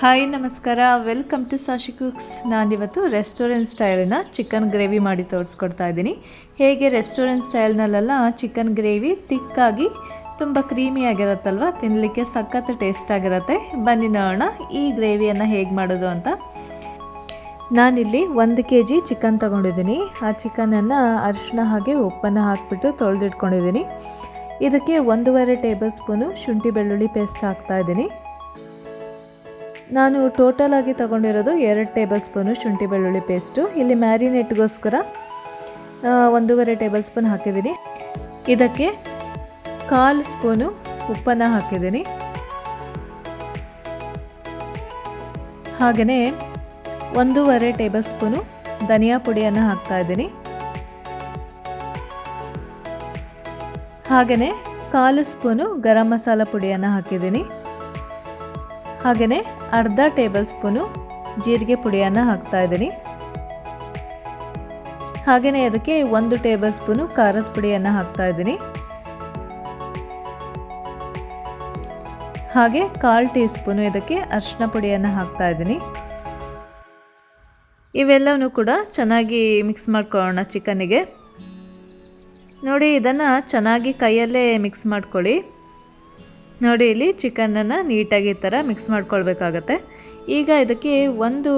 Hi ನಮಸ್ಕಾರ, welcome to ಸಾಶಿ cooks. ನಾನಿವತ್ತು restaurant ಸ್ಟೈಲಿನ chicken gravy ಮಾಡಿ ತೋರಿಸ್ಕೊಡ್ತಾ ಇದ್ದೀನಿ. ಹೇಗೆ ರೆಸ್ಟೋರೆಂಟ್ ಸ್ಟೈಲ್ನಲ್ಲೆಲ್ಲ ಚಿಕನ್ ಗ್ರೇವಿ ತಿಕ್ಕಾಗಿ ತುಂಬ ಕ್ರೀಮಿಯಾಗಿರುತ್ತಲ್ವ, ತಿನ್ನಲಿಕ್ಕೆ ಸಖತ್ ಟೇಸ್ಟ್ ಆಗಿರುತ್ತೆ. ಬನ್ನಿ ನೋಡೋಣ ಈ ಗ್ರೇವಿಯನ್ನು ಹೇಗೆ ಮಾಡೋದು ಅಂತ. ನಾನಿಲ್ಲಿ 1 kg ಚಿಕನ್ ತೊಗೊಂಡಿದ್ದೀನಿ. ಆ ಚಿಕನನ್ನು ಅರಿಶಿನ ಹಾಗೆ ಉಪ್ಪನ್ನು ಹಾಕಿಬಿಟ್ಟು ತೊಳೆದಿಟ್ಕೊಂಡಿದ್ದೀನಿ. ಇದಕ್ಕೆ 1.5 ಟೇಬಲ್ ಸ್ಪೂನು ಶುಂಠಿ ಬೆಳ್ಳುಳ್ಳಿ ಪೇಸ್ಟ್ ಹಾಕ್ತಾಯಿದ್ದೀನಿ. ನಾನು ಟೋಟಲ್ ಆಗಿ ತೊಗೊಂಡಿರೋದು 2 ಟೇಬಲ್ ಸ್ಪೂನು ಶುಂಠಿ ಬೆಳ್ಳುಳ್ಳಿ ಪೇಸ್ಟು. ಇಲ್ಲಿ ಮ್ಯಾರಿನೇಟ್ಗೋಸ್ಕರ 1.5 ಟೇಬಲ್ ಸ್ಪೂನ್ ಹಾಕಿದ್ದೀನಿ. ಇದಕ್ಕೆ 1/4 ಸ್ಪೂನು ಉಪ್ಪನ್ನು ಹಾಕಿದ್ದೀನಿ. ಹಾಗೆಯೇ 1.5 ಟೇಬಲ್ ಸ್ಪೂನು ಧನಿಯಾ ಪುಡಿಯನ್ನು ಹಾಕ್ತಾಯಿದ್ದೀನಿ. ಹಾಗೆಯೇ 1/4 ಸ್ಪೂನು ಗರಂ ಮಸಾಲ ಪುಡಿಯನ್ನು ಹಾಕಿದ್ದೀನಿ. ಹಾಗೆಯೇ ಅರ್ಧ ಟೇಬಲ್ ಸ್ಪೂನು ಜೀರಿಗೆ ಪುಡಿಯನ್ನು ಹಾಕ್ತಾಯಿದ್ದೀನಿ. ಹಾಗೆಯೇ ಅದಕ್ಕೆ 1 ಟೇಬಲ್ ಸ್ಪೂನು ಖಾರದ ಪುಡಿಯನ್ನು ಹಾಕ್ತಾಯಿದ್ದೀನಿ. ಹಾಗೆ 1/4 ಟೀ ಸ್ಪೂನು ಇದಕ್ಕೆ ಅರಿಶಿನ ಪುಡಿಯನ್ನು ಹಾಕ್ತಾಯಿದ್ದೀನಿ. ಇವೆಲ್ಲವೂ ಕೂಡ ಚೆನ್ನಾಗಿ ಮಿಕ್ಸ್ ಮಾಡ್ಕೊಳ್ಳೋಣ ಚಿಕನ್ನಿಗೆ. ನೋಡಿ, ಇದನ್ನು ಚೆನ್ನಾಗಿ ಕೈಯಲ್ಲೇ ಮಿಕ್ಸ್ ಮಾಡ್ಕೊಳ್ಳಿ. ನೋಡಿ, ಇಲ್ಲಿ ಚಿಕನನ್ನು ನೀಟಾಗಿ ಈ ಥರ ಮಿಕ್ಸ್ ಮಾಡ್ಕೊಳ್ಬೇಕಾಗತ್ತೆ. ಈಗ ಇದಕ್ಕೆ 1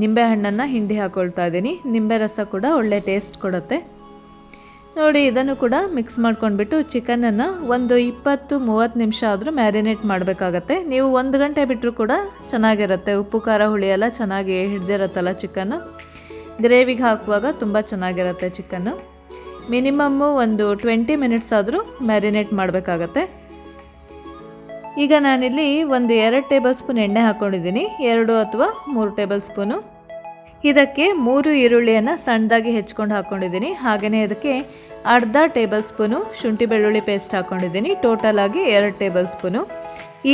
ನಿಂಬೆಹಣ್ಣನ್ನು ಹಿಂಡಿ ಹಾಕ್ಕೊಳ್ತಾ ಇದ್ದೀನಿ. ನಿಂಬೆ ರಸ ಕೂಡ ಒಳ್ಳೆ ಟೇಸ್ಟ್ ಕೊಡುತ್ತೆ. ನೋಡಿ, ಇದನ್ನು ಕೂಡ ಮಿಕ್ಸ್ ಮಾಡ್ಕೊಂಡ್ಬಿಟ್ಟು ಚಿಕನನ್ನು ಒಂದು 20-30 ನಿಮಿಷ ಆದರೂ ಮ್ಯಾರಿನೇಟ್ ಮಾಡಬೇಕಾಗತ್ತೆ. ನೀವು 1 ಗಂಟೆ ಬಿಟ್ಟರೂ ಕೂಡ ಚೆನ್ನಾಗಿರುತ್ತೆ. ಉಪ್ಪು ಖಾರ ಹುಳಿ ಎಲ್ಲ ಚೆನ್ನಾಗಿ ಹಿಡ್ದಿರುತ್ತಲ್ಲ ಚಿಕನ್ನು. ಗ್ರೇವಿಗೆ ಹಾಕುವಾಗ ತುಂಬ ಚೆನ್ನಾಗಿರುತ್ತೆ ಚಿಕನ್ನು. ಮಿನಿಮಮ್ಮು ಒಂದು 20 ಮಿನಿಟ್ಸ್ ಆದರೂ ಮ್ಯಾರಿನೇಟ್ ಮಾಡಬೇಕಾಗತ್ತೆ. ಈಗ ನಾನಿಲ್ಲಿ 2 ಟೇಬಲ್ ಸ್ಪೂನ್ ಎಣ್ಣೆ ಹಾಕ್ಕೊಂಡಿದ್ದೀನಿ. 2 ಅಥವಾ 3 ಟೇಬಲ್ ಸ್ಪೂನು. ಇದಕ್ಕೆ 3 ಈರುಳ್ಳಿಯನ್ನು ಸಣ್ಣದಾಗಿ ಹೆಚ್ಕೊಂಡು ಹಾಕ್ಕೊಂಡಿದ್ದೀನಿ. ಹಾಗೆಯೇ ಇದಕ್ಕೆ ಅರ್ಧ ಟೇಬಲ್ ಸ್ಪೂನು ಶುಂಠಿ ಬೆಳ್ಳುಳ್ಳಿ ಪೇಸ್ಟ್ ಹಾಕ್ಕೊಂಡಿದ್ದೀನಿ. ಟೋಟಲ್ ಆಗಿ 2 ಟೇಬಲ್ ಸ್ಪೂನು.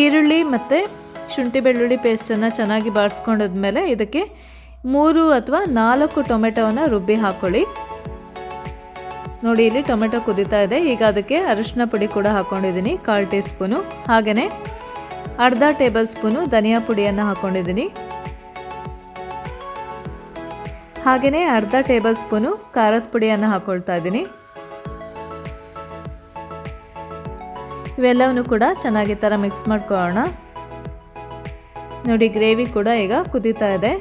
ಈರುಳ್ಳಿ ಮತ್ತು ಶುಂಠಿ ಬೆಳ್ಳುಳ್ಳಿ ಪೇಸ್ಟನ್ನು ಚೆನ್ನಾಗಿ ಬಾಡಿಸ್ಕೊಂಡಾದ್ಮೇಲೆ ಇದಕ್ಕೆ 3 ಅಥವಾ 4 ಟೊಮೆಟೊವನ್ನು ರುಬ್ಬಿ ಹಾಕ್ಕೊಳ್ಳಿ. ನೋಡಿ, ಇಲ್ಲಿ ಟೊಮೆಟೊ ಕುದೀತಾ ಇದೆ. ಈಗ ಅದಕ್ಕೆ ಅರಿಶಿನ ಪುಡಿ ಕೂಡ ಹಾಕ್ಕೊಂಡಿದ್ದೀನಿ, 1/4 ಟೀ ಸ್ಪೂನು. ಹಾಗೆಯೇ ಅರ್ಧ ಟೇಬಲ್ ಸ್ಪೂನು ಧನಿಯಾ ಪುಡಿಯನ್ನು ಹಾಕ್ಕೊಂಡಿದ್ದೀನಿ. ಹಾಗೆಯೇ ಅರ್ಧ ಟೇಬಲ್ ಸ್ಪೂನು ಖಾರದ ಪುಡಿಯನ್ನು ಹಾಕ್ಕೊಳ್ತಾ ಇದ್ದೀನಿ. ಇವೆಲ್ಲವನ್ನೂ ಕೂಡ ಚೆನ್ನಾಗಿ ಥರ ಮಿಕ್ಸ್ ಮಾಡ್ಕೊಳ್ಳೋಣ. ನೋಡಿ, ಗ್ರೇವಿ ಕೂಡ ಈಗ ಕುದೀತಾ ಇದೆ.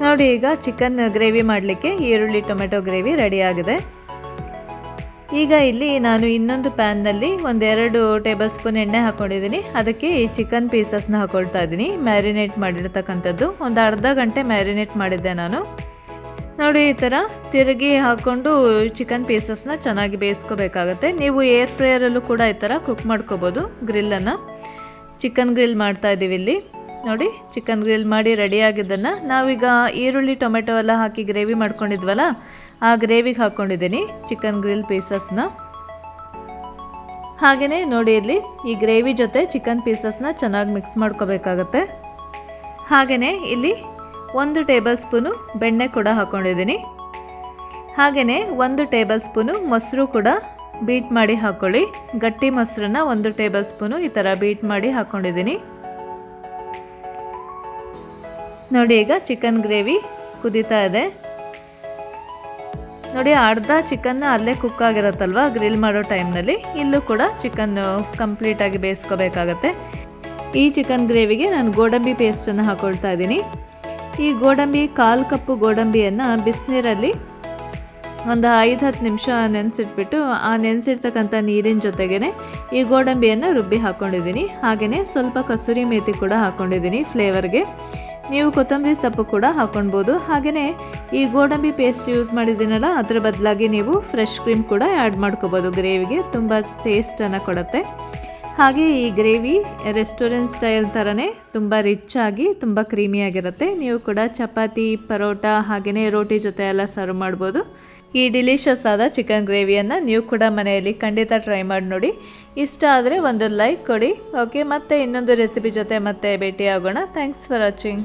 ನೋಡಿ, ಈಗ ಚಿಕನ್ ಗ್ರೇವಿ ಮಾಡಲಿಕ್ಕೆ ಈರುಳ್ಳಿ ಟೊಮೆಟೊ ಗ್ರೇವಿ ರೆಡಿಯಾಗಿದೆ. ಈಗ ಇಲ್ಲಿ ನಾನು ಇನ್ನೊಂದು ಪ್ಯಾನ್ನಲ್ಲಿ 1-2 ಟೇಬಲ್ ಸ್ಪೂನ್ ಎಣ್ಣೆ ಹಾಕ್ಕೊಂಡಿದ್ದೀನಿ. ಅದಕ್ಕೆ ಈ ಚಿಕನ್ ಪೀಸಸ್ನ ಹಾಕ್ಕೊಳ್ತಾ ಇದ್ದೀನಿ. ಮ್ಯಾರಿನೇಟ್ ಮಾಡಿರ್ತಕ್ಕಂಥದ್ದು ಒಂದು ಅರ್ಧ ಗಂಟೆ ಮ್ಯಾರಿನೇಟ್ ಮಾಡಿದ್ದೆ ನಾನು. ನೋಡಿ, ಈ ಥರ ತಿರುಗಿ ಹಾಕ್ಕೊಂಡು ಚಿಕನ್ ಪೀಸಸ್ನ ಚೆನ್ನಾಗಿ ಬೇಯಿಸ್ಕೋಬೇಕಾಗತ್ತೆ. ನೀವು ಏರ್ ಫ್ರೈಯರಲ್ಲೂ ಕೂಡ ಈ ಥರ ಕುಕ್ ಮಾಡ್ಕೋಬೋದು. ಗ್ರಿಲ್ಲನ್ನು ಚಿಕನ್ ಗ್ರಿಲ್ ಮಾಡ್ತಾ ಇದ್ದೀವಿ ಇಲ್ಲಿ. ನೋಡಿ, ಚಿಕನ್ ಗ್ರಿಲ್ ಮಾಡಿ ರೆಡಿಯಾಗಿದ್ದನ್ನು ನಾವೀಗ ಈರುಳ್ಳಿ ಟೊಮೆಟೊ ಎಲ್ಲ ಹಾಕಿ ಗ್ರೇವಿ ಮಾಡ್ಕೊಂಡಿದ್ವಲ್ಲ, ಆ ಗ್ರೇವಿಗೆ ಹಾಕ್ಕೊಂಡಿದ್ದೀನಿ ಚಿಕನ್ ಗ್ರಿಲ್ ಪೀಸಸ್ನ. ಹಾಗೆಯೇ ನೋಡಿ, ಇಲ್ಲಿ ಈ ಗ್ರೇವಿ ಜೊತೆ ಚಿಕನ್ ಪೀಸಸ್ನ ಚೆನ್ನಾಗಿ ಮಿಕ್ಸ್ ಮಾಡ್ಕೋಬೇಕಾಗತ್ತೆ. ಹಾಗೆಯೇ ಇಲ್ಲಿ 1 ಟೇಬಲ್ ಸ್ಪೂನು ಬೆಣ್ಣೆ ಕೂಡ ಹಾಕ್ಕೊಂಡಿದ್ದೀನಿ. ಹಾಗೆಯೇ 1 ಟೇಬಲ್ ಸ್ಪೂನು ಮೊಸರು ಕೂಡ ಬೀಟ್ ಮಾಡಿ ಹಾಕ್ಕೊಳ್ಳಿ. ಗಟ್ಟಿ ಮೊಸರನ್ನ 1 ಟೇಬಲ್ ಸ್ಪೂನು ಈ ಥರ ಬೀಟ್ ಮಾಡಿ ಹಾಕ್ಕೊಂಡಿದ್ದೀನಿ. ನೋಡಿ, ಈಗ ಚಿಕನ್ ಗ್ರೇವಿ ಕುದೀತಾ ಇದೆ. ನೋಡಿ, ಅರ್ಧ ಚಿಕನ್ ಅಲ್ಲೇ ಕುಕ್ ಆಗಿರುತ್ತಲ್ವ ಗ್ರಿಲ್ ಮಾಡೋ ಟೈಮ್ನಲ್ಲಿ. ಇಲ್ಲೂ ಕೂಡ ಚಿಕನ್ ಕಂಪ್ಲೀಟಾಗಿ ಬೇಯಿಸ್ಕೋಬೇಕಾಗತ್ತೆ. ಈ ಚಿಕನ್ ಗ್ರೇವಿಗೆ ನಾನು ಗೋಡಂಬಿ ಪೇಸ್ಟನ್ನು ಹಾಕ್ಕೊಳ್ತಾ ಇದ್ದೀನಿ. ಈ ಗೋಡಂಬಿ 1/4 ಕಪ್ಪು ಗೋಡಂಬಿಯನ್ನು ಬಿಸಿನೀರಲ್ಲಿ ಒಂದು 5-10 ನಿಮಿಷ ನೆನೆಸಿಟ್ಬಿಟ್ಟು ಆ ನೆನೆಸಿರ್ತಕ್ಕಂಥ ನೀರಿನ ಜೊತೆಗೇ ಈ ಗೋಡಂಬಿಯನ್ನು ರುಬ್ಬಿ ಹಾಕ್ಕೊಂಡಿದ್ದೀನಿ. ಹಾಗೆಯೇ ಸ್ವಲ್ಪ ಕಸೂರಿ ಮೇಥಿ ಕೂಡ ಹಾಕ್ಕೊಂಡಿದ್ದೀನಿ ಫ್ಲೇವರ್ಗೆ. ನೀವು ಕೊತ್ತಂಬರಿ ಸೊಪ್ಪು ಕೂಡ ಹಾಕ್ಕೊಳ್ಬೋದು. ಹಾಗೆಯೇ ಈ ಗೋಡಂಬಿ ಪೇಸ್ಟ್ ಯೂಸ್ ಮಾಡಿದ್ದೀನಲ್ಲ, ಅದರ ಬದಲಾಗಿ ನೀವು ಫ್ರೆಶ್ ಕ್ರೀಮ್ ಕೂಡ ಆ್ಯಡ್ ಮಾಡ್ಕೋಬೋದು. ಗ್ರೇವಿಗೆ ತುಂಬ ಟೇಸ್ಟನ್ನು ಕೊಡುತ್ತೆ. ಹಾಗೆ ಈ ಗ್ರೇವಿ ರೆಸ್ಟೋರೆಂಟ್ ಸ್ಟೈಲ್ ಥರನೇ ತುಂಬ ರಿಚ್ ಆಗಿ ತುಂಬ ಕ್ರೀಮಿಯಾಗಿರುತ್ತೆ. ನೀವು ಕೂಡ ಚಪಾತಿ, ಪರೋಟ ಹಾಗೆಯೇ ರೋಟಿ ಜೊತೆ ಎಲ್ಲ ಸರ್ವ್ ಮಾಡ್ಬೋದು. ಈ ಡಿಲಿಷಿಯಸ್ ಆದ ಚಿಕನ್ ಗ್ರೇವಿಯನ್ನು ನೀವು ಕೂಡ ಮನೆಯಲ್ಲಿ ಖಂಡಿತ ಟ್ರೈ ಮಾಡಿ ನೋಡಿ. ಇಷ್ಟ ಆದರೆ ಒಂದು ಲೈಕ್ ಕೊಡಿ. ಓಕೆ, ಮತ್ತೆ ಇನ್ನೊಂದು ರೆಸಿಪಿ ಜೊತೆ ಮತ್ತೆ ಭೇಟಿ ಆಗೋಣ. Thanks for watching.